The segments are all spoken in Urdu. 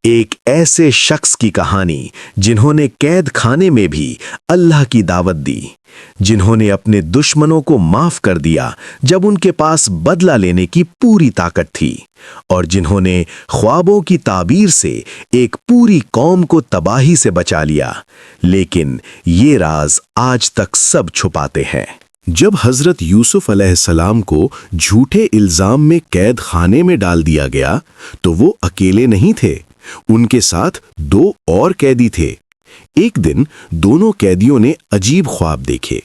ایک ایسے شخص کی کہانی جنہوں نے قید خانے میں بھی اللہ کی دعوت دی، جنہوں نے اپنے دشمنوں کو معاف کر دیا جب ان کے پاس بدلہ لینے کی پوری طاقت تھی، اور جنہوں نے خوابوں کی تعبیر سے ایک پوری قوم کو تباہی سے بچا لیا، لیکن یہ راز آج تک سب چھپاتے ہیں۔ جب حضرت یوسف علیہ السلام کو جھوٹے الزام میں قید خانے میں ڈال دیا گیا تو وہ اکیلے نہیں تھے، ان کے ساتھ 2 اور قیدی تھے۔ ایک دن دونوں قیدیوں نے عجیب خواب دیکھے۔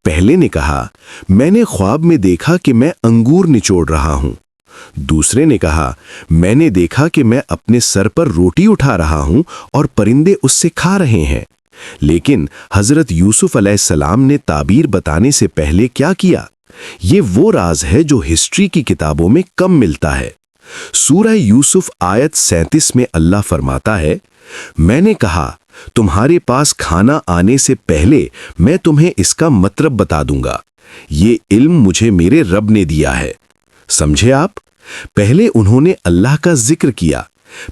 پہلے نے کہا، میں نے خواب میں دیکھا کہ میں انگور نچوڑ رہا ہوں۔ دوسرے نے کہا، میں نے دیکھا کہ میں اپنے سر پر روٹی اٹھا رہا ہوں اور پرندے اس سے کھا رہے ہیں۔ لیکن حضرت یوسف علیہ السلام نے تعبیر بتانے سے پہلے کیا کیا؟ یہ وہ راز ہے جو ہسٹری کی کتابوں میں کم ملتا ہے۔ سورہ یوسف آیت 37 میں اللہ فرماتا ہے، میں نے کہا تمہارے پاس کھانا آنے سے پہلے میں تمہیں اس کا مطلب بتا دوں گا، یہ علم مجھے میرے رب نے دیا ہے۔ سمجھے آپ؟ پہلے انہوں نے اللہ کا ذکر کیا،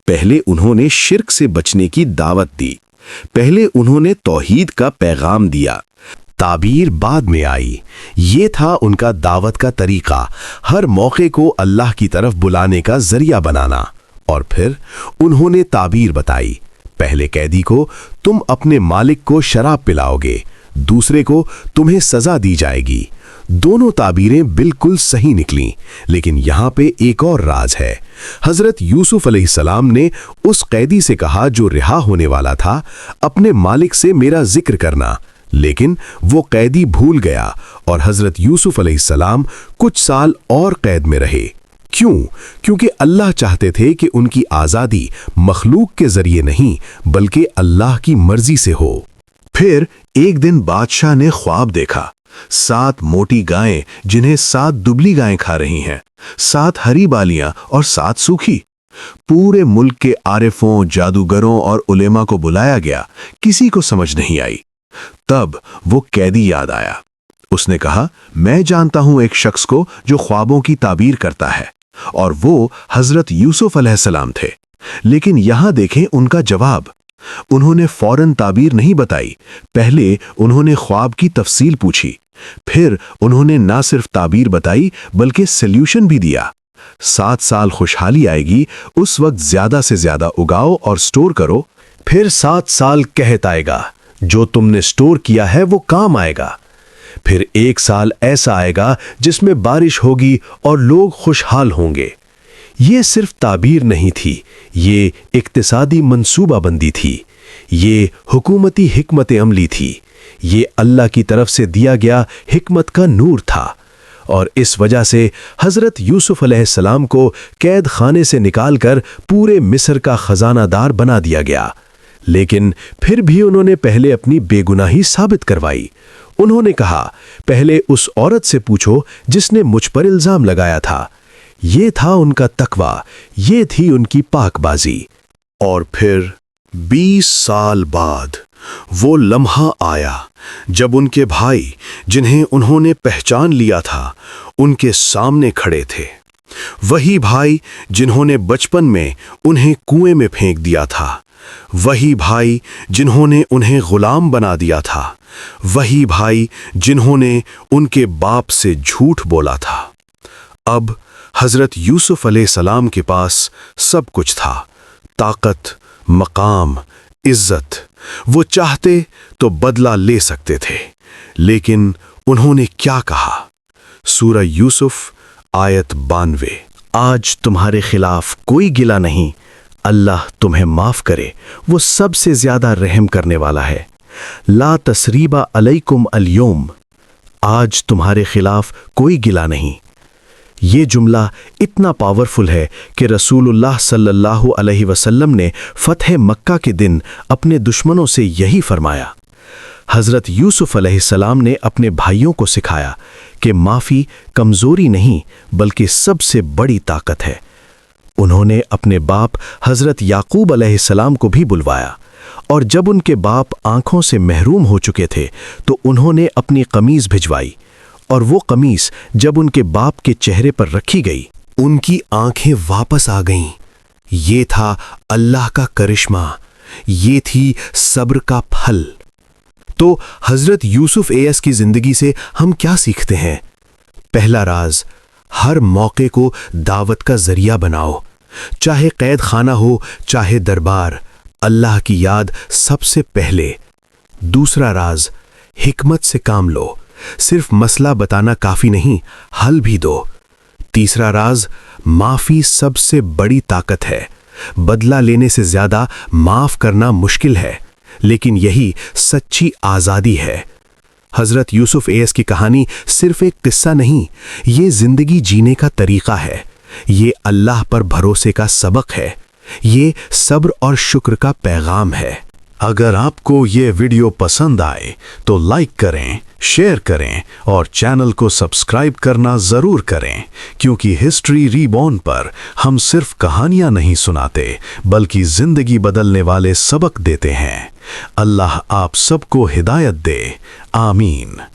پہلے انہوں نے شرک سے بچنے کی دعوت دی، پہلے انہوں نے توحید کا پیغام دیا، تعبیر بعد میں آئی۔ یہ تھا ان کا دعوت کا طریقہ، ہر موقع کو اللہ کی طرف بلانے کا ذریعہ بنانا۔ اور پھر انہوں نے تعبیر بتائی۔ پہلے قیدی کو تم اپنے مالک کو شراب پلاؤ گے، دوسرے کو تمہیں سزا دی جائے گی۔ دونوں تعبیریں بالکل صحیح نکلیں، لیکن یہاں پہ ایک اور راز ہے۔ حضرت یوسف علیہ السلام نے اس قیدی سے کہا جو رہا ہونے والا تھا، اپنے مالک سے میرا ذکر کرنا، لیکن وہ قیدی بھول گیا اور حضرت یوسف علیہ السلام کچھ سال اور قید میں رہے۔ کیوں؟ کیونکہ اللہ چاہتے تھے کہ ان کی آزادی مخلوق کے ذریعے نہیں بلکہ اللہ کی مرضی سے ہو۔ پھر ایک دن بادشاہ نے خواب دیکھا، 7 موٹی گائیں جنہیں 7 دبلی گائیں کھا رہی ہیں، 7 ہری بالیاں اور 7 سوکھی۔ پورے ملک کے عارفوں، جادوگروں اور علماء کو بلایا گیا، کسی کو سمجھ نہیں آئی۔ تب وہ قیدی یاد آیا۔ اس نے کہا، میں جانتا ہوں ایک شخص کو جو خوابوں کی تعبیر کرتا ہے، اور وہ حضرت یوسف علیہ السلام تھے۔ لیکن یہاں دیکھیں ان کا جواب۔ انہوں نے فوراً تعبیر نہیں بتائی، پہلے انہوں نے خواب کی تفصیل پوچھی، پھر انہوں نے نہ صرف تعبیر بتائی بلکہ سلیوشن بھی دیا۔ 7 سال خوشحالی آئے گی، اس وقت زیادہ سے زیادہ اگاؤ اور سٹور کرو، پھر 7 سال قحط آئے گا، جو تم نے سٹور کیا ہے وہ کام آئے گا، پھر 1 سال ایسا آئے گا جس میں بارش ہوگی اور لوگ خوشحال ہوں گے۔ یہ صرف تعبیر نہیں تھی، یہ اقتصادی منصوبہ بندی تھی، یہ حکومتی حکمت عملی تھی، یہ اللہ کی طرف سے دیا گیا حکمت کا نور تھا۔ اور اس وجہ سے حضرت یوسف علیہ السلام کو قید خانے سے نکال کر پورے مصر کا خزانہ دار بنا دیا گیا۔ لیکن پھر بھی انہوں نے پہلے اپنی بے گناہی ثابت کروائی۔ انہوں نے کہا، پہلے اس عورت سے پوچھو جس نے مجھ پر الزام لگایا تھا۔ یہ تھا ان کا تقوی، یہ تھی ان کی پاک بازی۔ اور پھر 20 سال بعد وہ لمحہ آیا جب ان کے بھائی جنہیں انہوں نے پہچان لیا تھا ان کے سامنے کھڑے تھے، وہی بھائی جنہوں نے بچپن میں انہیں کنویں میں پھینک دیا تھا، وہی بھائی جنہوں نے انہیں غلام بنا دیا تھا، وہی بھائی جنہوں نے ان کے باپ سے جھوٹ بولا تھا۔ اب حضرت یوسف علیہ السلام کے پاس سب کچھ تھا، طاقت، مقام، عزت۔ وہ چاہتے تو بدلہ لے سکتے تھے، لیکن انہوں نے کیا کہا؟ سورہ یوسف آیت 92۔ آج تمہارے خلاف کوئی گلہ نہیں، اللہ تمہیں معاف کرے، وہ سب سے زیادہ رحم کرنے والا ہے۔ لا تثریب علیکم اليوم، آج تمہارے خلاف کوئی گلہ نہیں۔ یہ جملہ اتنا پاورفل ہے کہ رسول اللہ صلی اللہ علیہ وسلم نے فتح مکہ کے دن اپنے دشمنوں سے یہی فرمایا۔ حضرت یوسف علیہ السلام نے اپنے بھائیوں کو سکھایا کہ معافی کمزوری نہیں بلکہ سب سے بڑی طاقت ہے۔ انہوں نے اپنے باپ حضرت یعقوب علیہ السلام کو بھی بلوایا، اور جب ان کے باپ آنکھوں سے محروم ہو چکے تھے تو انہوں نے اپنی قمیص بھجوائی، اور وہ قمیص جب ان کے باپ کے چہرے پر رکھی گئی، ان کی آنکھیں واپس آ گئیں۔ یہ تھا اللہ کا کرشمہ، یہ تھی صبر کا پھل۔ تو حضرت یوسف ایس کی زندگی سے ہم کیا سیکھتے ہیں؟ پہلا راز، ہر موقع کو دعوت کا ذریعہ بناؤ، چاہے قید خانہ ہو چاہے دربار، اللہ کی یاد سب سے پہلے۔ دوسرا راز، حکمت سے کام لو، صرف مسئلہ بتانا کافی نہیں، حل بھی دو۔ تیسرا راز، معافی سب سے بڑی طاقت ہے، بدلہ لینے سے زیادہ معاف کرنا مشکل ہے، لیکن یہی سچی آزادی ہے۔ حضرت یوسف ایس کی کہانی صرف ایک قصہ نہیں، یہ زندگی جینے کا طریقہ ہے، یہ اللہ پر بھروسے کا سبق ہے، یہ صبر اور شکر کا پیغام ہے۔ اگر آپ کو یہ ویڈیو پسند آئے تو لائک کریں، شیئر کریں اور چینل کو سبسکرائب کرنا ضرور کریں، کیونکہ ہسٹری ری بورن پر ہم صرف کہانیاں نہیں سناتے بلکہ زندگی بدلنے والے سبق دیتے ہیں۔ اللہ آپ سب کو ہدایت دے، آمین۔